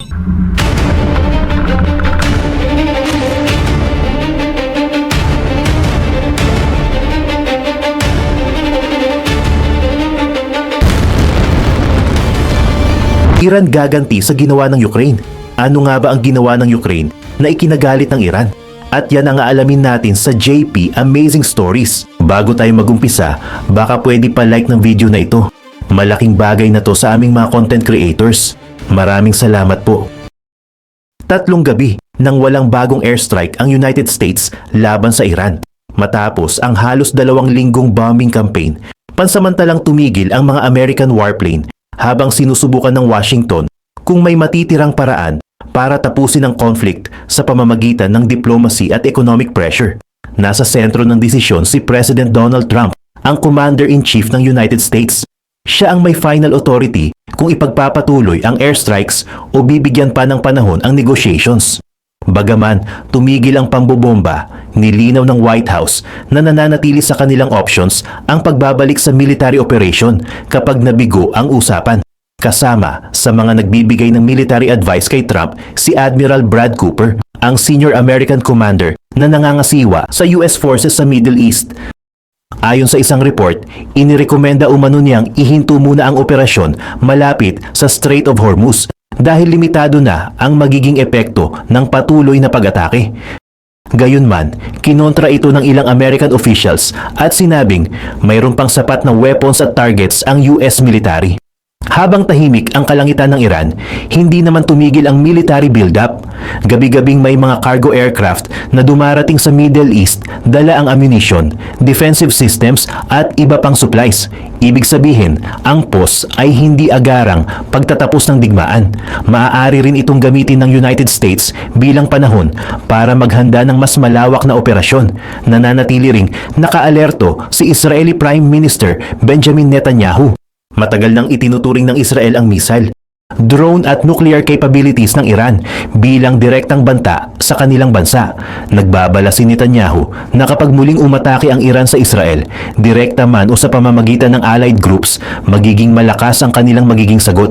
Iran gaganti sa ginawa ng Ukraine. Ano nga ba ang ginawa ng Ukraine na ikinagalit ng Iran? At yan ang aalamin natin sa JP Amazing Stories. Bago tayo magumpisa, baka pwede pa like ng video na ito. Malaking bagay na to sa aming mga content creators. Maraming salamat po. 3 gabi nang walang bagong airstrike ang United States laban sa Iran. Matapos ang halos 2 linggong bombing campaign, pansamantalang tumigil ang mga American warplane habang sinusubukan ng Washington kung may matitirang paraan para tapusin ang conflict sa pamamagitan ng diplomacy at economic pressure. Nasa sentro ng desisyon si President Donald Trump, ang Commander-in-Chief ng United States. Siya ang may final authority kung ipagpapatuloy ang airstrikes o bibigyan pa ng panahon ang negotiations. Bagaman tumigil ang pambobomba, nilinaw ng White House na nananatili sa kanilang options ang pagbabalik sa military operation kapag nabigo ang usapan. Kasama sa mga nagbibigay ng military advice kay Trump si Admiral Brad Cooper, ang senior American commander na nangangasiwa sa US forces sa Middle East. Ayon sa isang report, inirekomenda umano niyang ihinto muna ang operasyon malapit sa Strait of Hormuz dahil limitado na ang magiging epekto ng patuloy na pag-atake. Gayunman, kinontra ito ng ilang American officials at sinabing mayroon pang sapat na weapons at targets ang US military. Habang tahimik ang kalangitan ng Iran, hindi naman tumigil ang military build-up. Gabi-gabing may mga cargo aircraft na dumarating sa Middle East, dala ang ammunition, defensive systems at iba pang supplies. Ibig sabihin, ang POS ay hindi agarang pagtatapos ng digmaan. Maaari rin itong gamitin ng United States bilang panahon para maghanda ng mas malawak na operasyon. Nananatili ring nakaalerto si Israeli Prime Minister Benjamin Netanyahu. Matagal nang itinuturing ng Israel ang missile, drone at nuclear capabilities ng Iran bilang direktang banta sa kanilang bansa. Nagbabala si Netanyahu na kapag muling umatake ang Iran sa Israel, direkta man o sa pamamagitan ng allied groups, magiging malakas ang kanilang magiging sagot.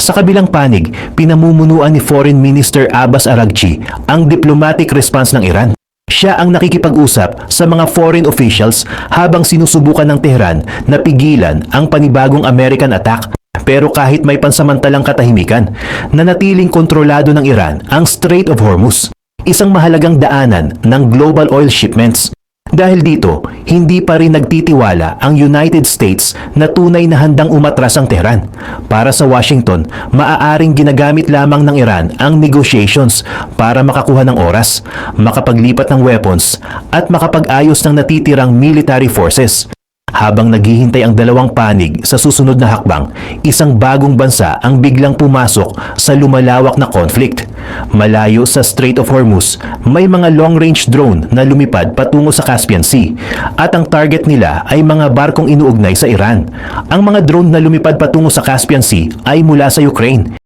Sa kabilang panig, pinamumunuan ni Foreign Minister Abbas Araghchi ang diplomatic response ng Iran. Siya ang nakikipag-usap sa mga foreign officials habang sinusubukan ng Tehran na pigilan ang panibagong American attack. Pero kahit may pansamantalang katahimikan, nanatiling kontrolado ng Iran ang Strait of Hormuz, isang mahalagang daanan ng global oil shipments. Dahil dito, hindi pa rin nagtitiwala ang United States na tunay na handang umatras ang Tehran. Para sa Washington, maaaring ginagamit lamang ng Iran ang negotiations para makakuha ng oras, makapaglipat ng weapons at makapag-ayos ng natitirang military forces. Habang naghihintay ang dalawang panig sa susunod na hakbang, isang bagong bansa ang biglang pumasok sa lumalawak na conflict. Malayo sa Strait of Hormuz, may mga long-range drone na lumipad patungo sa Caspian Sea at ang target nila ay mga barkong inuugnay sa Iran. Ang mga drone na lumipad patungo sa Caspian Sea ay mula sa Ukraine.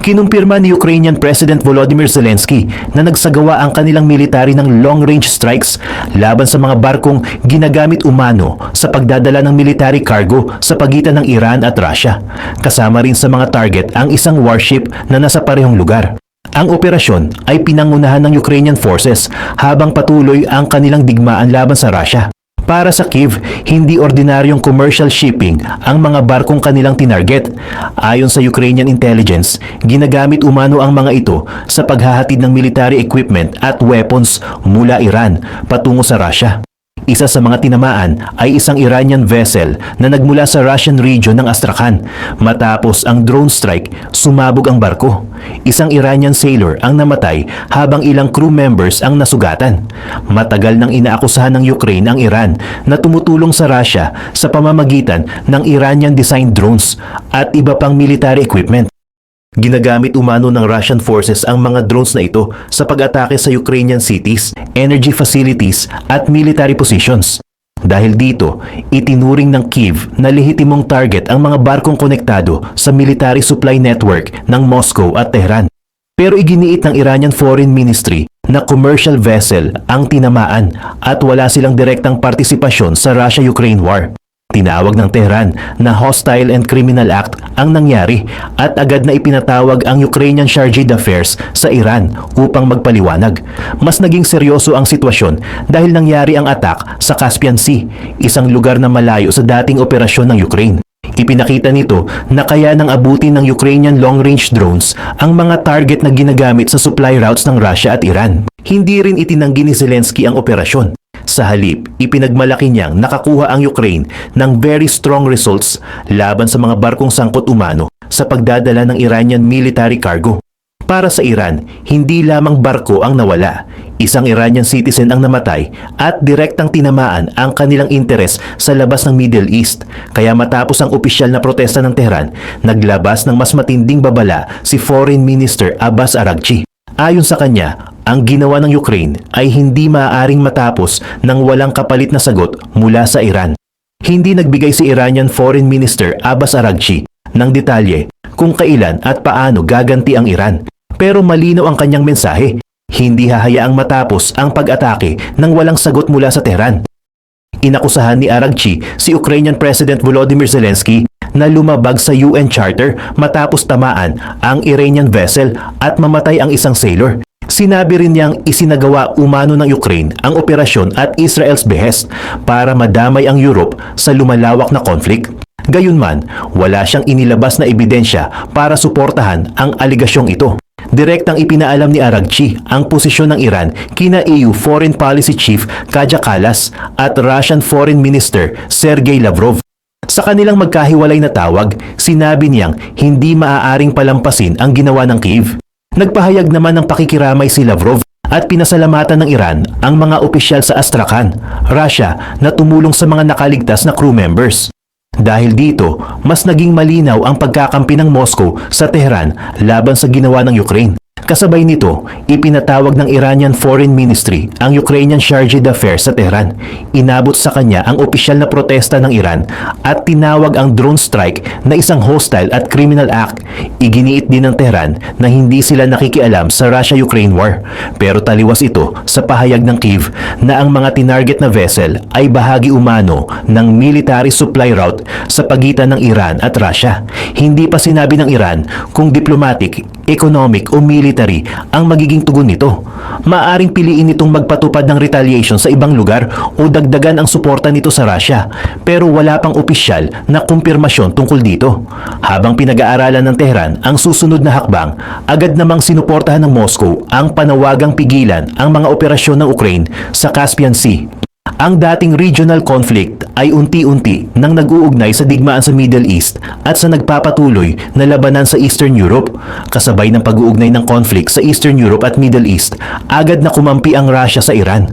Kinumpirma ni Ukrainian President Volodymyr Zelensky na nagsagawa ang kanilang military ng long-range strikes laban sa mga barkong ginagamit umano sa pagdadala ng military cargo sa pagitan ng Iran at Russia. Kasama rin sa mga target ang isang warship na nasa parehong lugar. Ang operasyon ay pinangunahan ng Ukrainian forces habang patuloy ang kanilang digmaan laban sa Russia. Para sa Kyiv, hindi ordinaryong commercial shipping ang mga barkong kanilang tinarget. Ayon sa Ukrainian intelligence, ginagamit umano ang mga ito sa paghahatid ng military equipment at weapons mula Iran patungo sa Russia. Isa sa mga tinamaan ay isang Iranian vessel na nagmula sa Russian region ng Astrakhan. Matapos ang drone strike, sumabog ang barko. Isang Iranian sailor ang namatay habang ilang crew members ang nasugatan. Matagal nang inaakusahan ng Ukraine ang Iran na tumutulong sa Russia sa pamamagitan ng Iranian-designed drones at iba pang military equipment. Ginagamit umano ng Russian forces ang mga drones na ito sa pag-atake sa Ukrainian cities, energy facilities at military positions. Dahil dito, itinuring ng Kyiv na lehitimong target ang mga barkong konektado sa military supply network ng Moscow at Tehran. Pero iginiit ng Iranian Foreign Ministry na commercial vessel ang tinamaan at wala silang direktang partisipasyon sa Russia-Ukraine war. Tinawag ng Tehran na hostile and criminal act ang nangyari at agad na ipinatawag ang Ukrainian Chargé d'Affaires sa Iran upang magpaliwanag. Mas naging seryoso ang sitwasyon dahil nangyari ang attack sa Caspian Sea, isang lugar na malayo sa dating operasyon ng Ukraine. Ipinakita nito na kaya nang abutin ng Ukrainian long-range drones ang mga target na ginagamit sa supply routes ng Russia at Iran. Hindi rin itinanggi ni Zelensky ang operasyon. Sa halip, ipinagmalaki niyang nakakuha ang Ukraine ng very strong results laban sa mga barkong sangkot umano sa pagdadala ng Iranian military cargo. Para sa Iran, hindi lamang barko ang nawala. Isang Iranian citizen ang namatay at direktang tinamaan ang kanilang interes sa labas ng Middle East. Kaya matapos ang opisyal na protesta ng Tehran, naglabas ng mas matinding babala si Foreign Minister Abbas Araghchi. Ayon sa kanya, ang ginawa ng Ukraine ay hindi maaaring matapos ng walang kapalit na sagot mula sa Iran. Hindi nagbigay si Iranian Foreign Minister Abbas Araghchi ng detalye kung kailan at paano gaganti ang Iran. Pero malinaw ang kanyang mensahe, hindi hahayaang matapos ang pag-atake nang walang sagot mula sa Tehran. Inakusahan ni Araghchi si Ukrainian President Volodymyr Zelensky na lumabag sa UN Charter matapos tamaan ang Iranian vessel at mamatay ang isang sailor. Sinabi rin niyang isinagawa umano ng Ukraine ang operasyon at Israel's behest para madamay ang Europe sa lumalawak na conflict. Gayunman, wala siyang inilabas na ebidensya para suportahan ang aligasyong ito. Direktang ipinaalam ni Araghchi ang posisyon ng Iran kina EU Foreign Policy Chief Kaja Kallas at Russian Foreign Minister Sergey Lavrov. Sa kanilang magkahiwalay na tawag, sinabi niyang hindi maaaring palampasin ang ginawa ng Kyiv. Nagpahayag naman ng pakikiramay si Lavrov at pinasalamatan ng Iran ang mga opisyal sa Astrakhan, Russia na tumulong sa mga nakaligtas na crew members. Dahil dito, mas naging malinaw ang pagkakampi ng Moscow sa Tehran laban sa ginawa ng Ukraine. Kasabay nito, ipinatawag ng Iranian Foreign Ministry ang Ukrainian Chargé d'Affaires sa Tehran. Inabot sa kanya ang opisyal na protesta ng Iran at tinawag ang drone strike na isang hostile at criminal act. Iginiit din ng Tehran na hindi sila nakikialam sa Russia-Ukraine war. Pero taliwas ito sa pahayag ng Kyiv na ang mga tinarget na vessel ay bahagi umano ng military supply route sa pagitan ng Iran at Russia. Hindi pa sinabi ng Iran kung diplomatic, economic o military ang magiging tugon nito. Maaring piliin nitong magpatupad ng retaliation sa ibang lugar o dagdagan ang suporta nito sa Russia, pero wala pang opisyal na kumpirmasyon tungkol dito. Habang pinag-aaralan ng Tehran ang susunod na hakbang, agad namang sinuportahan ng Moscow ang panawagang pigilan ang mga operasyon ng Ukraine sa Caspian Sea. Ang dating regional conflict ay unti-unti nang nag-uugnay sa digmaan sa Middle East at sa nagpapatuloy na labanan sa Eastern Europe. Kasabay ng pag-uugnay ng conflict sa Eastern Europe at Middle East, agad na kumampi ang Russia sa Iran.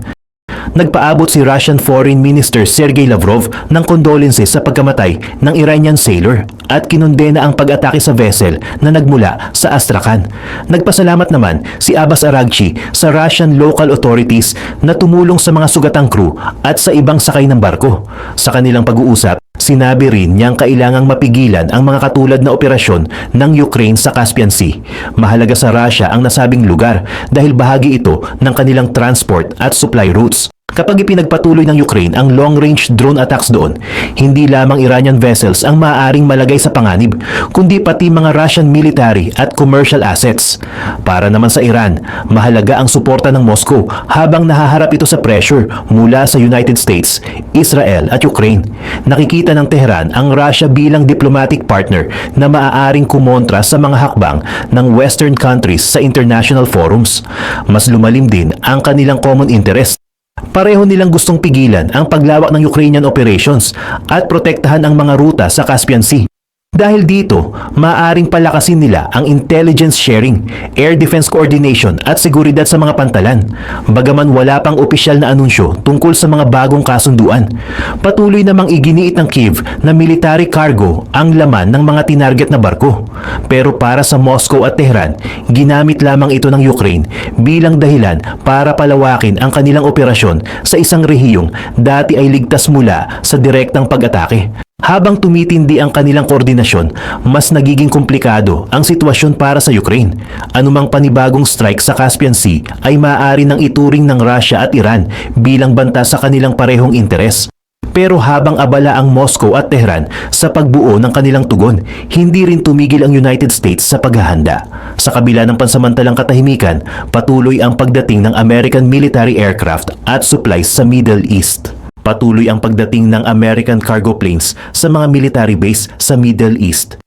Nagpaabot si Russian Foreign Minister Sergey Lavrov ng condolences sa pagkamatay ng Iranian sailor at kinondena ang pag-atake sa vessel na nagmula sa Astrakhan. Nagpasalamat naman si Abbas Araghchi sa Russian local authorities na tumulong sa mga sugatang crew at sa ibang sakay ng barko. Sa kanilang pag-uusap, sinabi rin niyang kailangang mapigilan ang mga katulad na operasyon ng Ukraine sa Caspian Sea. Mahalaga sa Russia ang nasabing lugar dahil bahagi ito ng kanilang transport at supply routes. Kapag ipinagpatuloy ng Ukraine ang long-range drone attacks doon, hindi lamang Iranian vessels ang maaaring malagay sa panganib, kundi pati mga Russian military at commercial assets. Para naman sa Iran, mahalaga ang suporta ng Moscow habang nahaharap ito sa pressure mula sa United States, Israel at Ukraine. Nakikita ng Tehran ang Russia bilang diplomatic partner na maaaring kumontra sa mga hakbang ng Western countries sa international forums. Mas lumalim din ang kanilang common interest. Pareho nilang gustong pigilan ang paglawak ng Ukrainian operations at protektahan ang mga ruta sa Caspian Sea. Dahil dito, maaaring palakasin nila ang intelligence sharing, air defense coordination at seguridad sa mga pantalan, bagaman wala pang opisyal na anunsyo tungkol sa mga bagong kasunduan. Patuloy namang iginiit ng Kyiv na military cargo ang laman ng mga tinarget na barko. Pero para sa Moscow at Tehran, ginamit lamang ito ng Ukraine bilang dahilan para palawakin ang kanilang operasyon sa isang rehiyong dati ay ligtas mula sa direktang pag-atake. Habang tumitindi ang kanilang koordinasyon, mas nagiging komplikado ang sitwasyon para sa Ukraine. Anumang panibagong strike sa Caspian Sea ay maaari nang ituring ng Russia at Iran bilang banta sa kanilang parehong interes. Pero habang abala ang Moscow at Tehran sa pagbuo ng kanilang tugon, hindi rin tumigil ang United States sa paghahanda. Sa kabila ng pansamantalang katahimikan, patuloy ang pagdating ng American military aircraft at supplies sa Middle East. Patuloy ang pagdating ng American cargo planes sa mga military base sa Middle East.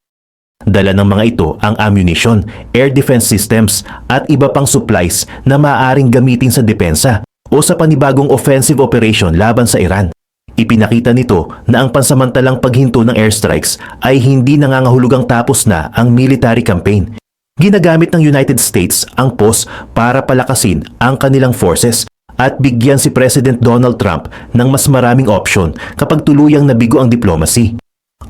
Dala ng mga ito ang ammunition, air defense systems at iba pang supplies na maaaring gamitin sa depensa o sa panibagong offensive operation laban sa Iran. Ipinakita nito na ang pansamantalang paghinto ng airstrikes ay hindi nangangahulugang tapos na ang military campaign. Ginagamit ng United States ang pause para palakasin ang kanilang forces at bigyan si President Donald Trump ng mas maraming opsyon kapag tuluyang nabigo ang diplomacy.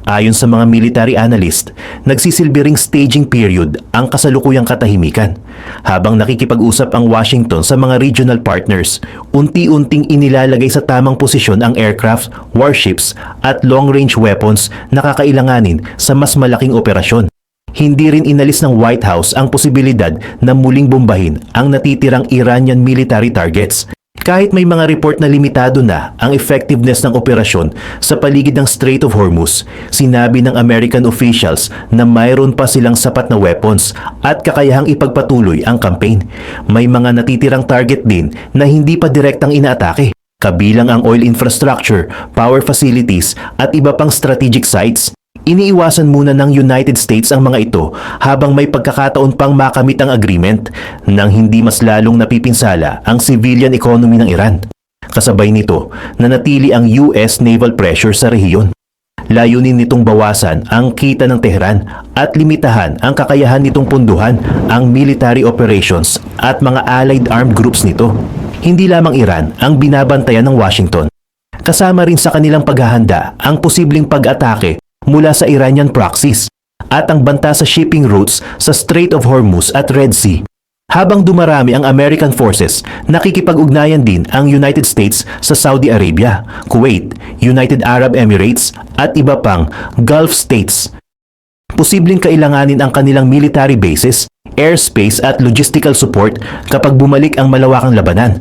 Ayon sa mga military analyst, nagsisilbi ring staging period ang kasalukuyang katahimikan. Habang nakikipag-usap ang Washington sa mga regional partners, unti-unting inilalagay sa tamang posisyon ang aircraft, warships at long-range weapons na kakailanganin sa mas malaking operasyon. Hindi rin inalis ng White House ang posibilidad na muling bombahin ang natitirang Iranian military targets. Kahit may mga report na limitado na ang effectiveness ng operasyon sa paligid ng Strait of Hormuz, sinabi ng American officials na mayroon pa silang sapat na weapons at kakayahang ipagpatuloy ang campaign. May mga natitirang target din na hindi pa direktang inaatake, kabilang ang oil infrastructure, power facilities at iba pang strategic sites. Iniiwasan muna ng United States ang mga ito habang may pagkakataon pang makamit ang agreement nang hindi mas lalong napipinsala ang civilian economy ng Iran. Kasabay nito, nanatili ang US naval pressure sa rehiyon. Layunin nitong bawasan ang kita ng Tehran at limitahan ang kakayahan nitong punduhan ang military operations at mga allied armed groups nito. Hindi lamang Iran ang binabantayan ng Washington. Kasama rin sa kanilang paghahanda ang posibleng pag-atake mula sa Iranian proxies at ang banta sa shipping routes sa Strait of Hormuz at Red Sea. Habang dumarami ang American forces, nakikipag-ugnayan din ang United States sa Saudi Arabia, Kuwait, United Arab Emirates at iba pang Gulf states. Posibleng kailanganin ang kanilang military bases, airspace at logistical support kapag bumalik ang malawakang labanan.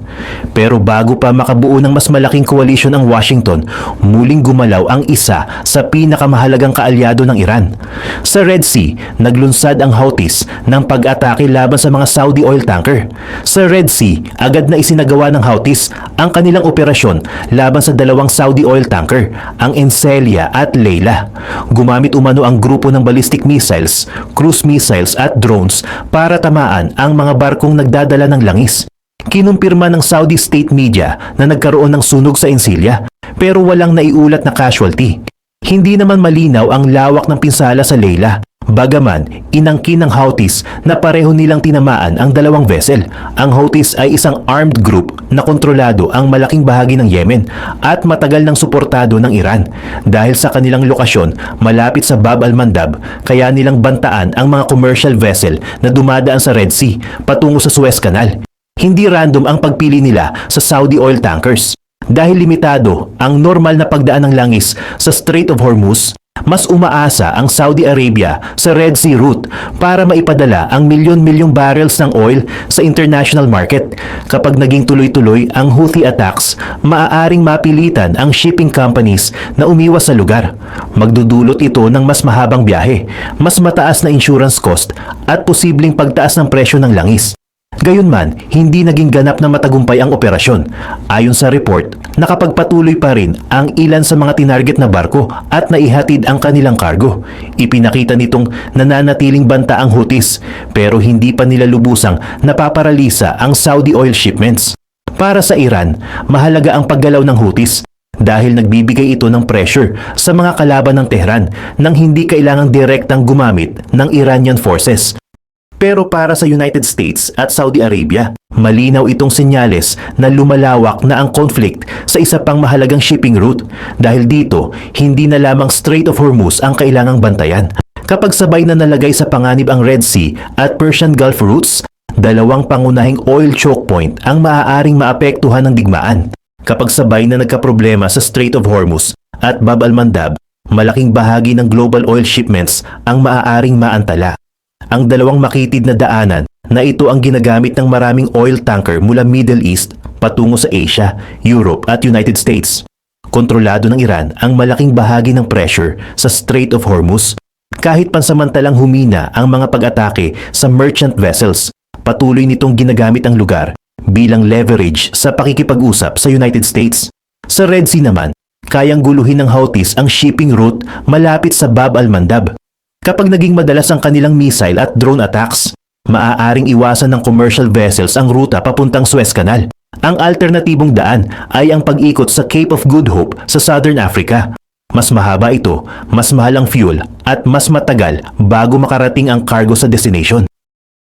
Pero bago pa makabuo ng mas malaking koalisyon ang Washington, muling gumalaw ang isa sa pinakamahalagang kaalyado ng Iran. Sa Red Sea, naglunsad ang Houthis ng pag-atake laban sa mga Saudi oil tanker. Sa Red Sea, agad na isinagawa ng Houthis ang kanilang operasyon laban sa dalawang Saudi oil tanker, ang Enselia at Leila. Gumamit umano ang grupo ng ballistic missiles, cruise missiles at drones para tamaan ang mga barkong nagdadala ng langis. Kinumpirma ng Saudi state media na nagkaroon ng sunog sa Enselia pero walang naiulat na casualty. Hindi naman malinaw ang lawak ng pinsala sa Leila. Bagaman, inangkin ng Houthis na pareho nilang tinamaan ang dalawang vessel. Ang Houthis ay isang armed group na kontrolado ang malaking bahagi ng Yemen at matagal nang suportado ng Iran. Dahil sa kanilang lokasyon malapit sa Bab al-Mandab, kaya nilang bantaan ang mga commercial vessel na dumadaan sa Red Sea patungo sa Suez Canal. Hindi random ang pagpili nila sa Saudi oil tankers. Dahil limitado ang normal na pagdaan ng langis sa Strait of Hormuz, mas umaasa ang Saudi Arabia sa Red Sea route para maipadala ang milyon-milyong barrels ng oil sa international market. Kapag naging tuloy-tuloy ang Houthi attacks, maaaring mapilitan ang shipping companies na umiwas sa lugar. Magdudulot ito ng mas mahabang biyahe, mas mataas na insurance cost at posibleng pagtaas ng presyo ng langis. Gayunman, hindi naging ganap na matagumpay ang operasyon. Ayon sa report, nakapagpatuloy pa rin ang ilan sa mga tinarget na barko at naihatid ang kanilang kargo. Ipinakita nitong nananatiling banta ang Houthis pero hindi pa nila lubusang napaparalisa ang Saudi oil shipments. Para sa Iran, mahalaga ang paggalaw ng Houthis dahil nagbibigay ito ng pressure sa mga kalaban ng Tehran nang hindi kailangang direktang gumamit ng Iranian forces. Pero para sa United States at Saudi Arabia, malinaw itong senyales na lumalawak na ang conflict sa isa pang mahalagang shipping route dahil dito hindi na lamang Strait of Hormuz ang kailangang bantayan. Kapag sabay na nalagay sa panganib ang Red Sea at Persian Gulf routes, dalawang pangunahing oil choke point ang maaaring maapektuhan ng digmaan. Kapag sabay na nagkaproblema sa Strait of Hormuz at Bab al-Mandab, malaking bahagi ng global oil shipments ang maaaring maantala. Ang dalawang makitid na daanan na ito ang ginagamit ng maraming oil tanker mula Middle East patungo sa Asia, Europe at United States. Kontrolado ng Iran ang malaking bahagi ng pressure sa Strait of Hormuz. Kahit pansamantalang humina ang mga pag-atake sa merchant vessels, patuloy nitong ginagamit ang lugar bilang leverage sa pakikipag-usap sa United States. Sa Red Sea naman, kayang guluhin ng Houthis ang shipping route malapit sa Bab al-Mandab. Kapag naging madalas ang kanilang missile at drone attacks, maaaring iwasan ng commercial vessels ang ruta papuntang Suez Canal. Ang alternatibong daan ay ang pag-ikot sa Cape of Good Hope sa Southern Africa. Mas mahaba ito, mas mahal ang fuel at mas matagal bago makarating ang cargo sa destination.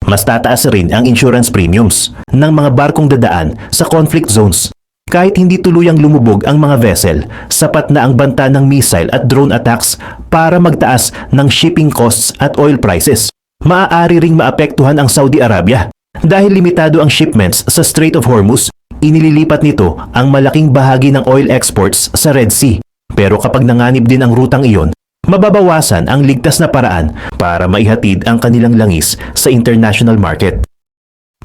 Mas tataas rin ang insurance premiums ng mga barkong dadaan sa conflict zones. Kahit hindi tuluyang lumubog ang mga vessel, sapat na ang banta ng missile at drone attacks para magtaas ng shipping costs at oil prices. Maaari ring maapektuhan ang Saudi Arabia. Dahil limitado ang shipments sa Strait of Hormuz, inililipat nito ang malaking bahagi ng oil exports sa Red Sea. Pero kapag nanganib din ang rutang iyon, mababawasan ang ligtas na paraan para maihatid ang kanilang langis sa international market.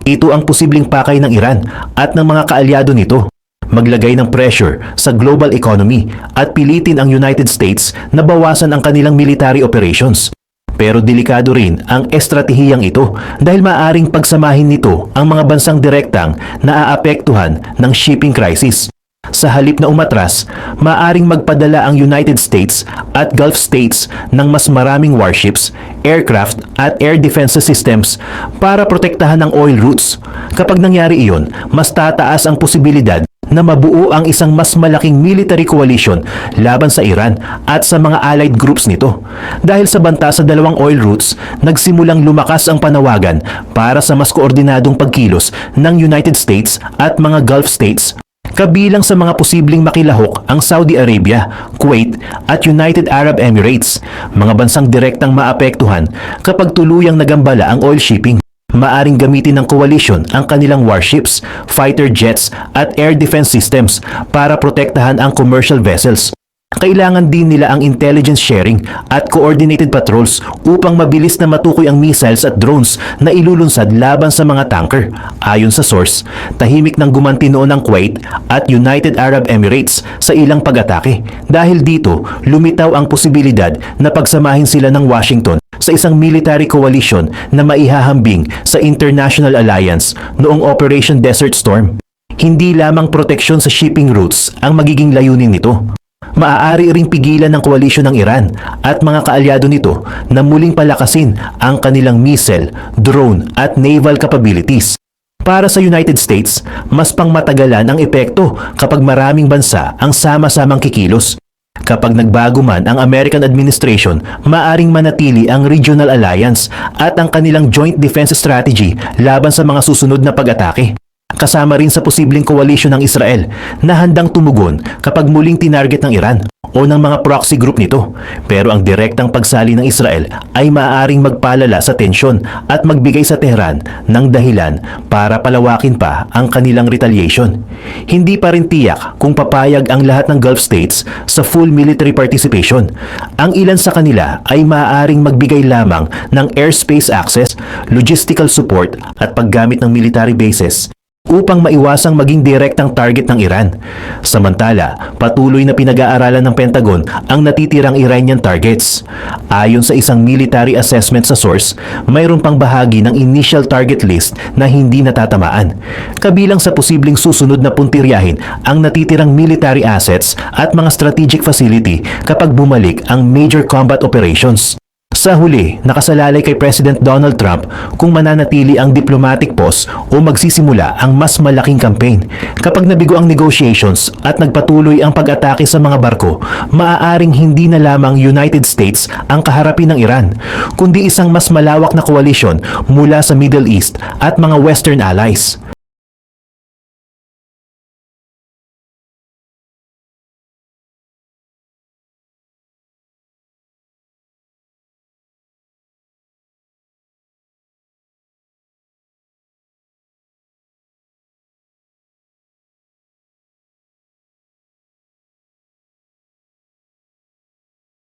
Ito ang posibleng pakay ng Iran at ng mga kaalyado nito. Maglagay ng pressure sa global economy at pilitin ang United States na bawasan ang kanilang military operations. Pero delikado rin ang estratehiyang ito dahil maaaring pagsamahin nito ang mga bansang direktang naaapektuhan ng shipping crisis. Sa halip na umatras, maaaring magpadala ang United States at Gulf states ng mas maraming warships, aircraft at air defense systems para protektahan ang oil routes. Kapag nangyari iyon, mas tataas ang posibilidad na mabuo ang isang mas malaking military coalition laban sa Iran at sa mga allied groups nito. Dahil sa banta sa dalawang oil routes, nagsimulang lumakas ang panawagan para sa mas koordinadong pagkilos ng United States at mga Gulf states. Kabilang sa mga posibleng makilahok ang Saudi Arabia, Kuwait at United Arab Emirates, mga bansang direktang maapektuhan kapag tuluyang nagambala ang oil shipping. Maaring gamitin ng coalition ang kanilang warships, fighter jets at air defense systems para protektahan ang commercial vessels. Kailangan din nila ang intelligence sharing at coordinated patrols upang mabilis na matukoy ang missiles at drones na ilulunsad laban sa mga tanker. Ayon sa source, tahimik nang gumanti noon ang Kuwait at United Arab Emirates sa ilang pag-atake. Dahil dito, lumitaw ang posibilidad na pagsamahin sila ng Washington sa isang military coalition na maihahambing sa International Alliance noong Operation Desert Storm. Hindi lamang proteksyon sa shipping routes ang magiging layunin nito. Maaari ring pigilan ng koalisyon ng Iran at mga kaalyado nito na muling palakasin ang kanilang missile, drone at naval capabilities. Para sa United States, mas pangmatagalan ang epekto kapag maraming bansa ang sama-samang kikilos. Kapag nagbago man ang American administration, maaring manatili ang regional alliance at ang kanilang joint defense strategy laban sa mga susunod na pag-atake. Kasama rin sa posibleng koalisyon ng Israel na handang tumugon kapag muling tinarget ng Iran o ng mga proxy group nito. Pero ang direktang pagsali ng Israel ay maaaring magpalala sa tensyon at magbigay sa Tehran ng dahilan para palawakin pa ang kanilang retaliation. Hindi pa rin tiyak kung papayag ang lahat ng Gulf states sa full military participation. Ang ilan sa kanila ay maaaring magbigay lamang ng airspace access, logistical support at paggamit ng military bases upang maiwasang maging direktang target ng Iran. Samantala, patuloy na pinag-aaralan ng Pentagon ang natitirang Iranian targets. Ayon sa isang military assessment sa source, mayroon pang bahagi ng initial target list na hindi natatamaan. Kabilang sa posibleng susunod na puntiryahin ang natitirang military assets at mga strategic facility kapag bumalik ang major combat operations. Sa huli, nakasalalay kay President Donald Trump kung mananatili ang diplomatic pause o magsisimula ang mas malaking campaign. Kapag nabigo ang negotiations at nagpatuloy ang pag-atake sa mga barko, maaaring hindi na lamang United States ang kaharapin ng Iran, kundi isang mas malawak na koalisyon mula sa Middle East at mga Western allies.